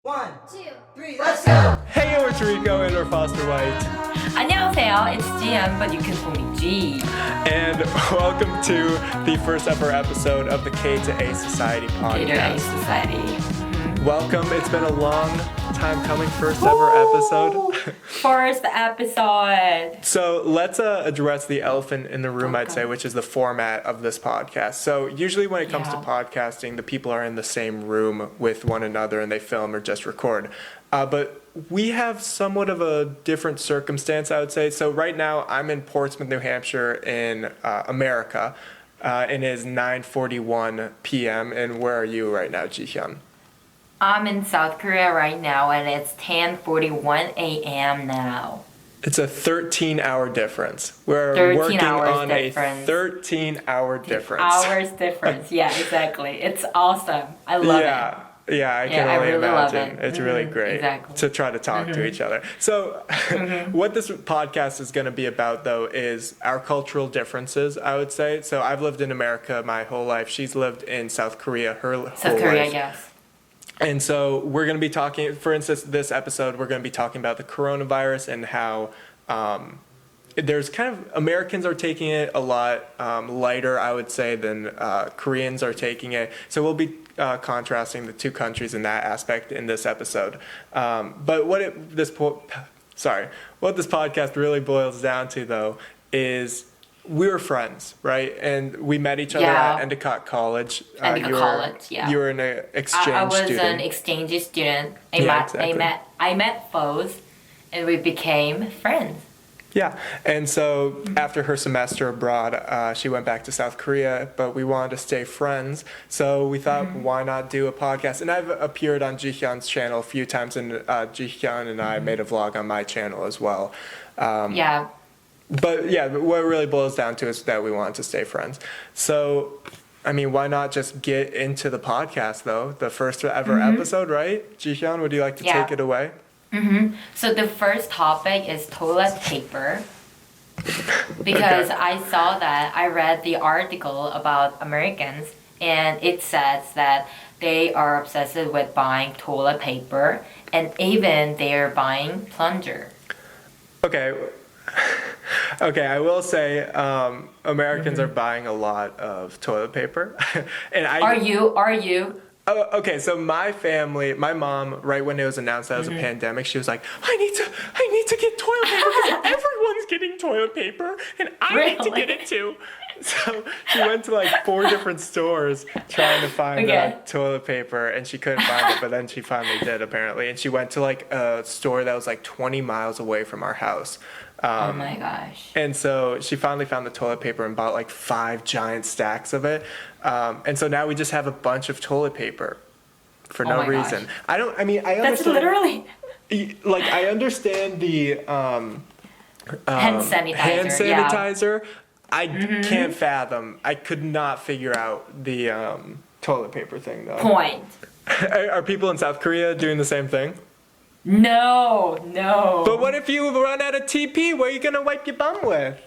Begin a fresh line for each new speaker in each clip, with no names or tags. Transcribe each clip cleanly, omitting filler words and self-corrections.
1, 2, 3, let's go!
Hey, we're Rico and we're Foster White.
안녕하세요, it's Jihyun, but you can call me G.
And welcome to the first ever episode of the K2A Society Podcast.
K2A Society.
Welcome, it's been a long time coming, first ever episode.
First episode.
So let's address the elephant in the room, I'd say, which is the format of this podcast. So usually when it comes to podcasting, the people are in the same room with one another and they film or just record. But we have somewhat of a different circumstance, I would say. So right now I'm in Portsmouth, New Hampshire in America. And it is 9:41 p.m. And where are you right now, Jihyun?
I'm in South Korea right now and it's 10:41 a.m. now.
It's a 13-hour difference. We're
13
working
hours
on
difference.
a 13-hour difference.
Hours difference, yeah, exactly. It's awesome. I love it.
Yeah, I can only
really love
imagine.
it.
It's really great to try to talk to each other. So what this podcast is going to be about, though, is our cultural differences, I would say. So I've lived in America my whole life. She's lived in South Korea her whole life.
South Korea, yes.
And so we're going to be talking, for instance, this episode, we're going to be talking about the coronavirus and how there's kind of, Americans are taking it a lot lighter, I would say, than Koreans are taking it. So we'll be contrasting the two countries in that aspect in this episode. But what this podcast really boils down to, though, is we were friends, right? And we met each other at Endicott College. You were an exchange student.
I was an exchange student. I met foes, and we became friends.
Yeah, and so after her semester abroad, she went back to South Korea, but we wanted to stay friends, so we thought, why not do a podcast? And I've appeared on Jihyun's channel a few times, and Jihyun and I made a vlog on my channel as well. But yeah, what it really boils down to is that we want to stay friends. So, I mean, why not just get into the podcast, though? The first ever episode, right? Jihyun, would you like to take it away?
So the first topic is toilet paper. Because I read the article about Americans, and it says that they are obsessed with buying toilet paper, and even they are buying plunger.
Okay, I will say Americans are buying a lot of toilet paper. And
Are you?
Oh, okay, so my family, my mom, right when it was announced that it was a pandemic, she was like, I need to get toilet paper because everyone's getting toilet paper and I need to get it too. So she went to like 4 different stores trying to find toilet paper and she couldn't find it, but then she finally did apparently. And she went to like a store that was like 20 miles away from our house.
Oh my gosh.
And so she finally found the toilet paper and bought like 5 giant stacks of it. And so now we just have a bunch of toilet paper for no reason. Gosh. I understand.
That's literally.
Like, I understand the
hand sanitizer.
Yeah. I can't fathom. I could not figure out the toilet paper thing, though.
Point.
Are people in South Korea doing the same thing?
No.
But what if you run out of TP? What are you going to wipe your bum with?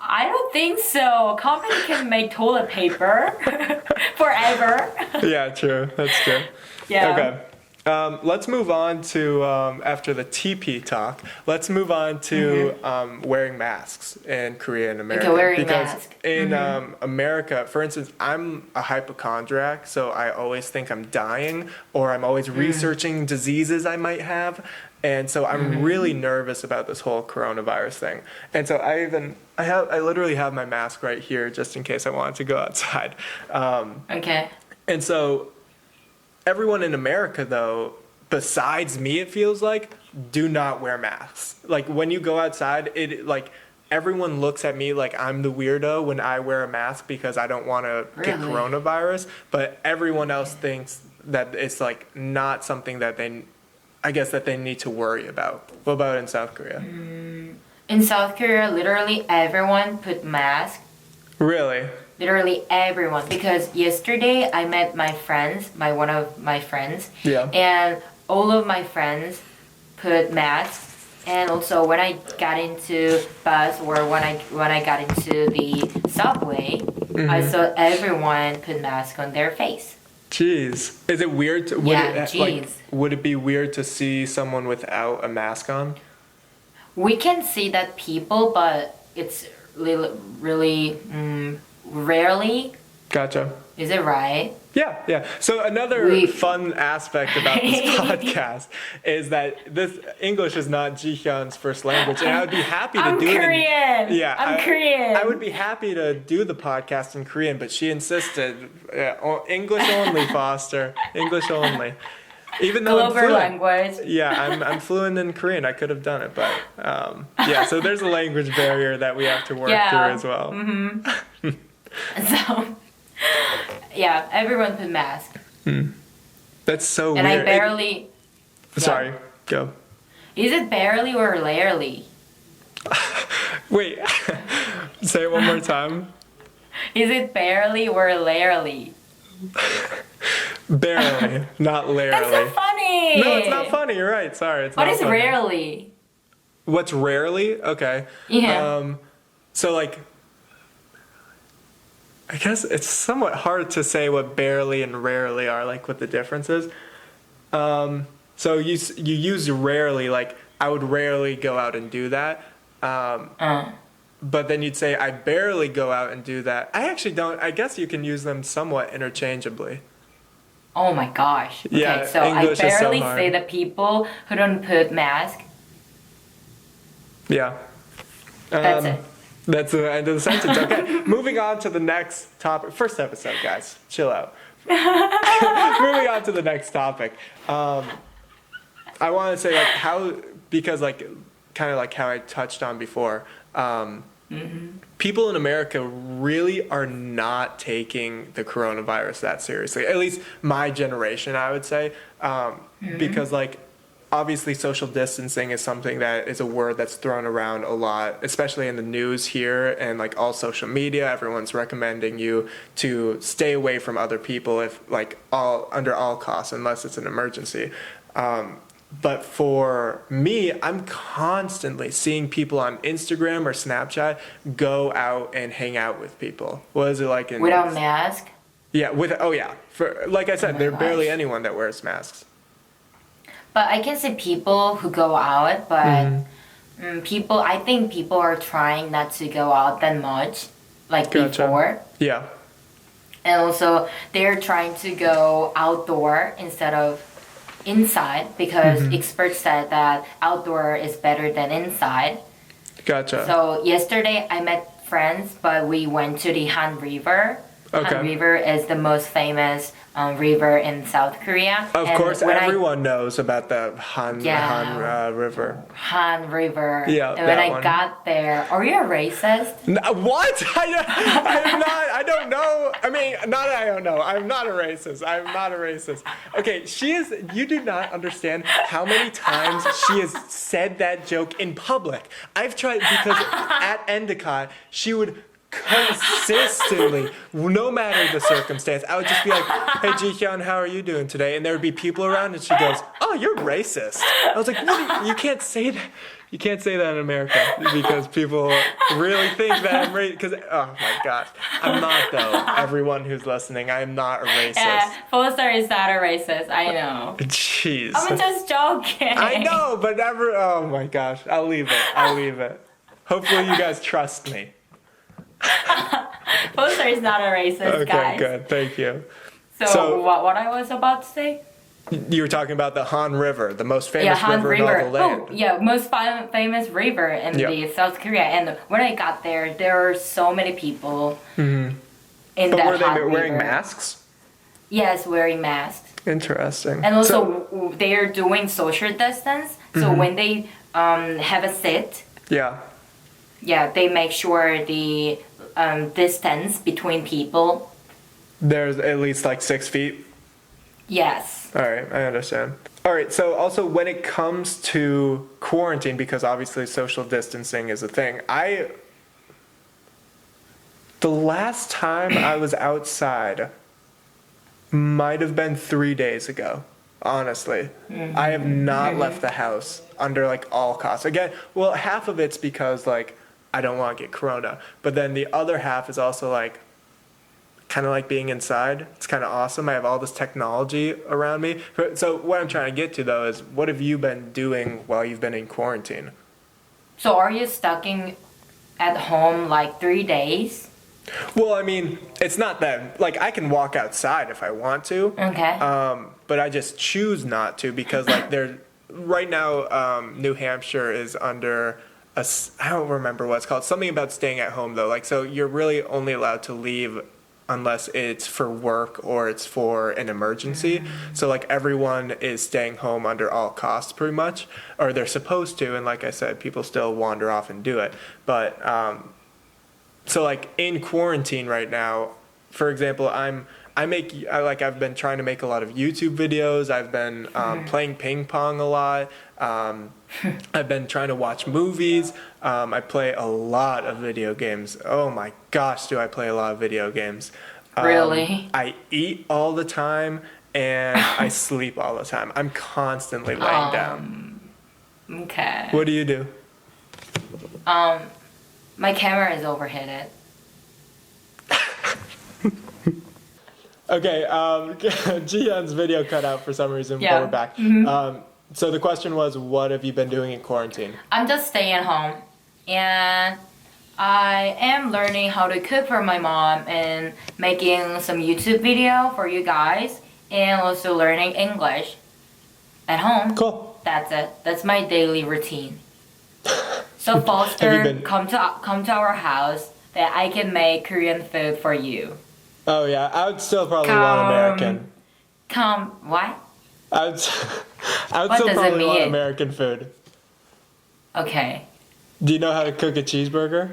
I don't think so. A company can make toilet paper forever.
Yeah, true. That's true.
Yeah.
Okay. Let's move on to, after the TP talk, let's move on to wearing masks in Korea and America.
Okay, wearing masks.
In America, for instance, I'm a hypochondriac, so I always think I'm dying, or I'm always researching diseases I might have. And so I'm really nervous about this whole coronavirus thing. And so I literally have my mask right here just in case I wanted to go outside.
Okay.
And so everyone in America, though, besides me, it feels like, do not wear masks. Like, when you go outside, everyone looks at me like I'm the weirdo when I wear a mask because I don't want to get coronavirus. But everyone else thinks that it's, like, not something that they need to worry about. What about in South Korea?
In South Korea, literally everyone put masks.
Really?
Literally everyone, because yesterday I met one of my friends, and all of my friends put masks, and also when I got into bus or when I got into the subway, I saw everyone put masks on their face.
Jeez. Is it weird to,
jeez.
would it be weird to see someone without a mask on?
We can see that people, but it's really rarely.
Gotcha.
Is it right?
Yeah. So another fun aspect about this podcast is that this English is not Jihyun's first language, and I would be happy to do
Korean.
it.
I'm Korean.
I would be happy to do the podcast in Korean, but she insisted, English only, Foster. English only. Even though
Global language.
Yeah, I'm fluent in Korean. I could have done it, but so there's a language barrier that we have to work through as well.
Mm-hmm. So, yeah, everyone put mask.
That's so
and
weird.
I barely.
Sorry, go.
Is it barely or rarely?
Wait, say it one more time.
Is it barely or rarely?
Barely, not larely.
That's so funny.
No, it's not funny. You're right. Sorry, it's
what
not
is
funny.
rarely?
What's rarely? Okay.
Yeah.
So like, I guess it's somewhat hard to say what barely and rarely are, like what the difference is. So you use rarely, like I would rarely go out and do that. But then you'd say I barely go out and do that. I actually don't. I guess you can use them somewhat interchangeably.
Oh my gosh. Okay,
Yeah,
so
English
I
is so
barely
hard.
say the people who don't put mask.
Yeah.
That's it.
That's the end of the sentence. Okay, moving on to the next topic. First episode, guys. Chill out. Moving on to the next topic. I want to say because kind of like how I touched on before, people in America really are not taking the coronavirus that seriously. At least my generation, I would say, because obviously social distancing is something that is a word that's thrown around a lot, especially in the news here and all social media. Everyone's recommending you to stay away from other people under all costs unless it's an emergency. But for me, I'm constantly seeing people on Instagram or Snapchat go out and hang out with people. What is it like
without mask?
Yeah, For like I said, there's barely anyone that wears masks.
But I can see people who go out, but I think people are trying not to go out that much, before.
Yeah.
And also, they're trying to go outdoor instead of inside because experts said that outdoor is better than inside.
Gotcha.
So yesterday I met friends, but we went to the Han River.
Okay.
Han River is the most famous river in South Korea.
Of course, everyone knows about the Han River.
Han River.
Yeah,
and when I got there, are you a racist?
What? I'm not. I don't know. I mean, not I don't know. I'm not a racist. I'm not a racist. Okay, she is. You do not understand how many times she has said that joke in public. I've tried because at Endicott, she would consistently, no matter the circumstance, I would just be like, "Hey Jihyun, how are you doing today?" And there would be people around, and she goes, "Oh, you're racist." I was like, "What? You can't say that. You can't say that in America because people really think that I'm racist." Because oh my gosh, I'm not though. Everyone who's listening, I am not a racist.
Yeah, Foster is not a racist. I know.
Jeez.
I'm just joking.
I know, but never. Oh my gosh, I'll leave it. Hopefully, you guys trust me.
Foster is not a racist, guys.
Okay, good. Thank you.
So what I was about to say?
You were talking about the Han River, the most famous river in all the land.
Oh, yeah, most famous river in the South Korea. And when I got there, there were so many people in that
But were they
river.
wearing masks?
Yes, wearing masks.
Interesting.
And also, they are doing social distance. So when they have a sit, they make sure the distance between people.
There's at least 6 feet?
Yes.
All right, I understand. All right, so also when it comes to quarantine, because obviously social distancing is a thing, the last time I was outside might have been 3 days ago, honestly. I have not left the house under all costs. Again, well, half of it's because I don't want to get corona, but then the other half is also kind of like being inside. It's kind of awesome. I have all this technology around me. So what I'm trying to get to, though, is what have you been doing while you've been in quarantine?
So are you stuck at home like 3 days?
Well, I mean, it's not that, like, I can walk outside if I want to.
Okay.
But I just choose not to because, like, right now, New Hampshire is under I don't remember what it's called. Something about staying at home, though. Like, so you're really only allowed to leave unless it's for work or it's for an emergency. So, like, everyone is staying home under all costs pretty much, or they're supposed to. And like I said, people still wander off and do it. But, so, like, in quarantine right now, for example, I've been trying to make a lot of YouTube videos. I've been playing ping pong a lot. I've been trying to watch movies. I play a lot of video games. Oh my gosh, do I play a lot of video games.
Really?
I eat all the time and I sleep all the time. I'm constantly laying down.
Okay.
What do you do?
My camera is overheated.
Okay, Jihyun's video cut out for some reason,
Yeah.
but we're back. So the question was, what have you been doing in quarantine?
I'm just staying at home, and I am learning how to cook for my mom and making some YouTube video for you guys, and also learning English at home.
Cool.
That's it. That's my daily routine. So Foster, come to our house that I can make Korean food for you.
Oh yeah, I would still probably want American.
What?
I would
What
still
does it
probably want
mean?
American food.
Okay.
Do you know how to cook a cheeseburger?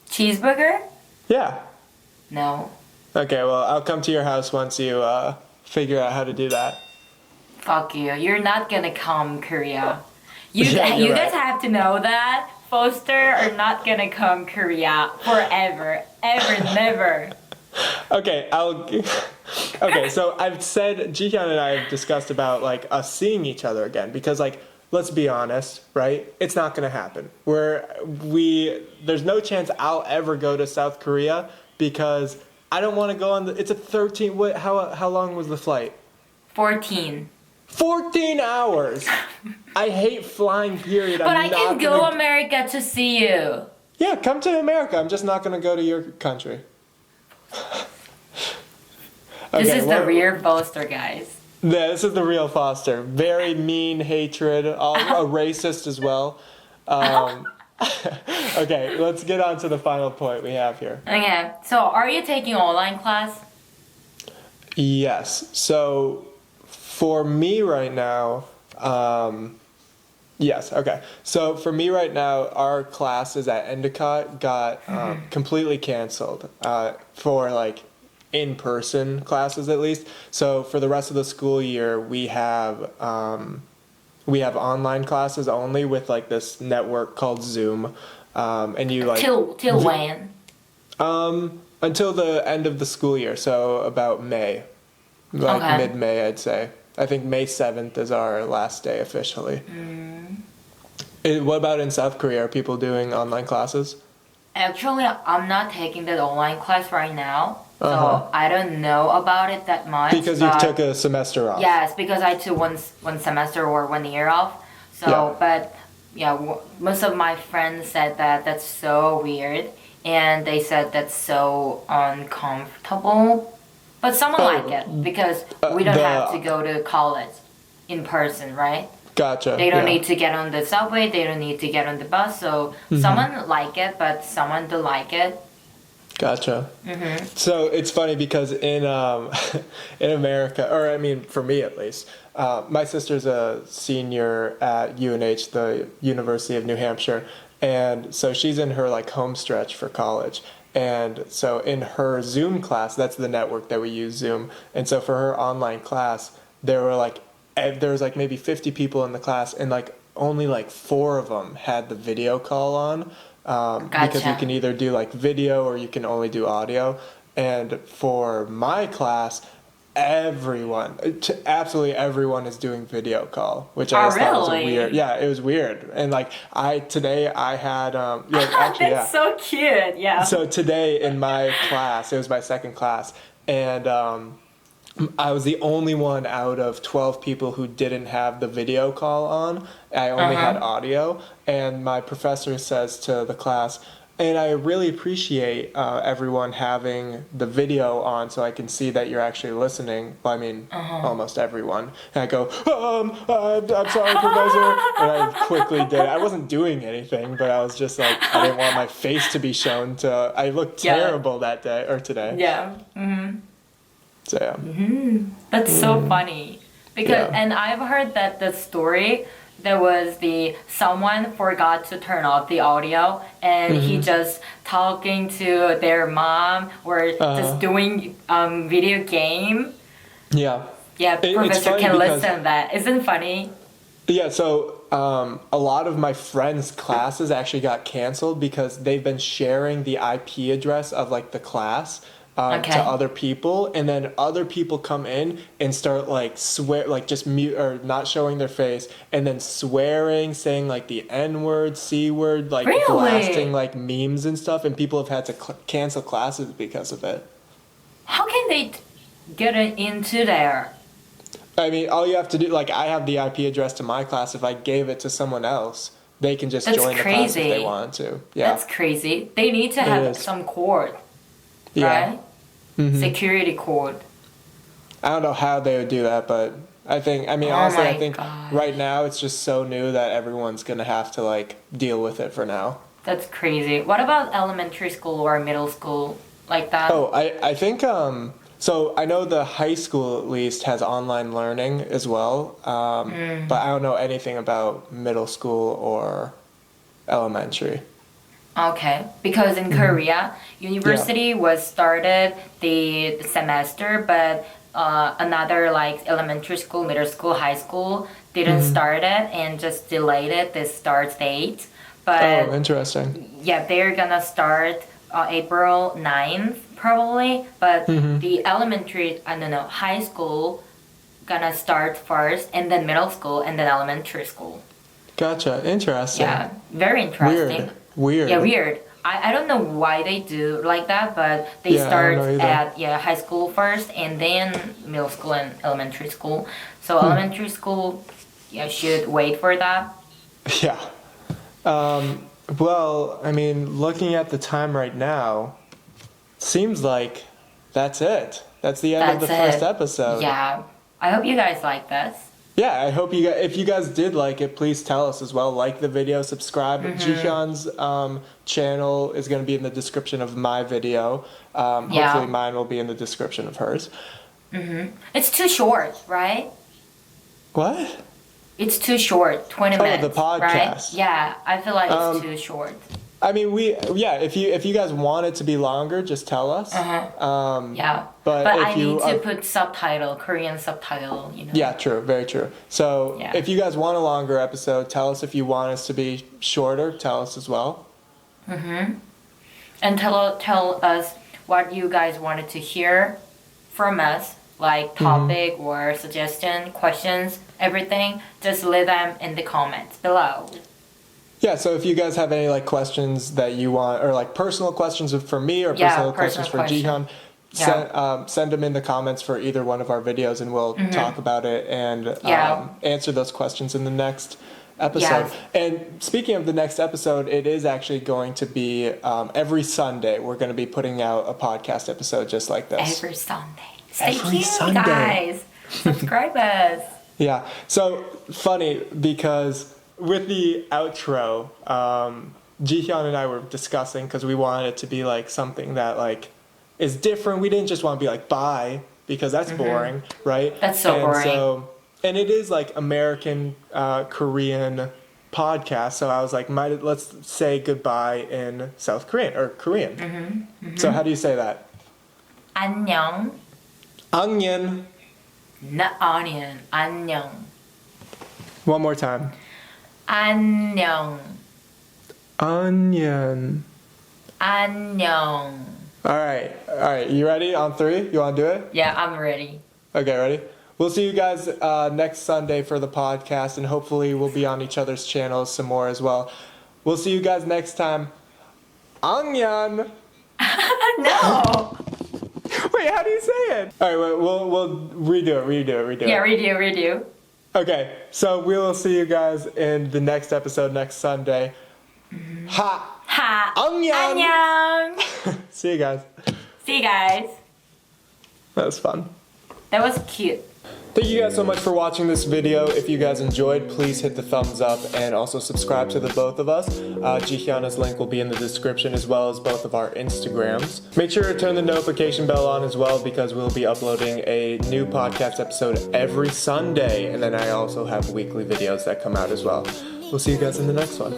Cheeseburger?
Yeah.
No.
Okay, well, I'll come to your house once you figure out how to do that.
Fuck you. You're not gonna come, Korea. You
Yeah, you're
guys
right.
have to know that Foster are not gonna come Korea forever. Ever, never.
Okay, so I've said, Jihyun and I have discussed about, like, us seeing each other again, because, like, let's be honest, right? It's not gonna happen. There's no chance I'll ever go to South Korea, because I don't want to go on it's a 13, how long was the flight?
14.
14 hours! I hate flying, period.
But I can go America to see you.
Yeah, come to America. I'm just not gonna go to your country.
This is the real Foster, guys.
Yeah, this is the real Foster. Very mean, hatred, a racist as well. Okay, let's get on to the final point we have here.
Okay, so are you taking online class?
Yes. So for me right now, yes. Okay. So for me right now, our classes at Endicott got completely canceled for like in-person classes at least. So for the rest of the school year, we have online classes only with like this network called Zoom, and you like
Till when?
Until the end of the school year, so about May, like
Okay.
mid-May, I'd say. I think May 7th is our last day officially. What about in South Korea? Are people doing online classes?
Actually, I'm not taking that online class right now, so
Uh-huh.
I don't know about it that much.
Because you
but-
took a semester off.
Yes, because I took one semester or 1 year off. So,
Yeah.
but yeah, most of my friends said that that's so weird, and they said that's so uncomfortable. But someone like it because we don't have to go to college in person, right?
Gotcha.
They don't
yeah.
need to get on the subway. They don't need to get on the bus. So
Mm-hmm.
someone like it, but someone don't like it.
Gotcha.
Mm-hmm.
So it's funny because in in America, or I mean for me at least, my sister's a senior at UNH, the University of New Hampshire, and so she's in her like home stretch for college. And so in her Zoom class, that's the network that we use, Zoom. And so for her online class, there was like maybe 50 people in the class, and like only like 4 of them had the video call on. Because you
Gotcha.
can either do like video or you can only do audio. And for my class, everyone, absolutely everyone is doing video call, which I just thought was weird. Yeah, it was weird. And like today I had
That's so cute. Yeah.
So today in my class, it was my second class, and I was the only one out of 12 people who didn't have the video call on. I only had audio, and my professor says to the class, and I really appreciate everyone having the video on so I can see that you're actually listening. Well, I mean, almost everyone. And I go, I'm sorry, Professor. And I quickly did. I wasn't doing anything, but I was just like, I didn't want my face to be shown. I looked terrible that day, or today.
Yeah. Mm-hmm.
So, yeah.
That's so funny. Because, and I've heard that the story, there was someone forgot to turn off the audio, and he just talking to their mom or just doing video game.
Yeah.
Yeah, professor can listen to that. Isn't it funny?
Yeah, so a lot of my friends' classes actually got canceled because they've been sharing the IP address of like the class to other people, and then other people come in and start like just mute or not showing their face, and then swearing, saying like the N-word, C-word, like blasting like memes and stuff, and people have had to cancel classes because of it. How
can they get into there?
I mean, all you have to do, like, I have the IP address to my class. If I gave it to someone else, they can just join the class if they wanted to. Yeah,
that's crazy. They need to have some cord, right? Security cord.
I don't know how they would do that, but I think right now it's just so new that everyone's gonna have to like deal with it for now.
That's crazy. What about elementary school or middle school like that?
Oh, I think so I know the high school at least has online learning as well, but I don't know anything about middle school or elementary.
Okay, because in Korea, university was started the semester, but another like elementary school, middle school, high school didn't start it and just delayed it the start date. But
interesting.
Yeah, they're gonna start April 9th probably, but the high school gonna start first, and then middle school, and then elementary school.
Gotcha. Interesting.
Yeah, very interesting.
Weird.
Yeah, weird. I don't know why they do like that, but they start at high school first, and then middle school and elementary school. So elementary school, should wait for that.
Yeah. Well, I mean, looking at the time right now, seems like that's it. That's the end of the first episode.
Yeah. I hope you guys like this.
Yeah, I hope you guys, if you guys did like it, please tell us as well. Like the video, subscribe. Jihyun's channel is going to be in the description of my video. Hopefully mine will be in the description of hers.
It's too short, right?
What?
It's too short, 20 minutes.
Oh, the podcast.
Right? Yeah, I feel like it's too short.
I mean, if you guys want it to be longer, just tell us. But
I need to put Korean subtitle,
Yeah, true, very true. So if you guys want a longer episode, tell us. If you want us to be shorter, tell us as well.
And tell us what you guys wanted to hear from us, like topic or suggestion, questions, everything. Just leave them in the comments below.
Yeah, so if you guys have any like questions that you want, or like personal questions for me, or personal questions for Jihyun, send them in the comments for either one of our videos, and we'll talk about it and answer those questions in the next episode. And speaking of the next episode, it is actually going to be every Sunday. We're going to be putting out a podcast episode just like this.
Every Sunday. Stay tuned, guys. Subscribe us.
Yeah. So funny because with the outro, Jihyun and I were discussing, because we wanted it to be like something that like is different. We didn't just want to be like bye, because that's boring, right?
That's so boring.
And it is like American Korean podcast. So I was like, let's say goodbye in South Korean or Korean. So how do you say that?
안녕.
Onion.
Not onion. 안녕.
One more time.
안녕.
Onion.
안녕.
All right. You ready? On 3? You want to do it?
Yeah, I'm ready.
Okay, ready? We'll see you guys next Sunday for the podcast, and hopefully we'll be on each other's channels some more as well. We'll see you guys next time. Angyan!
No!
Wait, how do you say it? All right, we'll redo it.
Yeah, redo.
Okay, so we will see you guys in the next episode next Sunday.
Ha!
Annyeong!
Annyeong!
See you guys.
See you guys.
That was fun.
That was cute.
Thank you guys so much for watching this video. If you guys enjoyed, please hit the thumbs up and also subscribe to the both of us. Jihyun's link will be in the description as well as both of our Instagrams. Make sure to turn the notification bell on as well because we'll be uploading a new podcast episode every Sunday. And then I also have weekly videos that come out as well. We'll see you guys in the next one.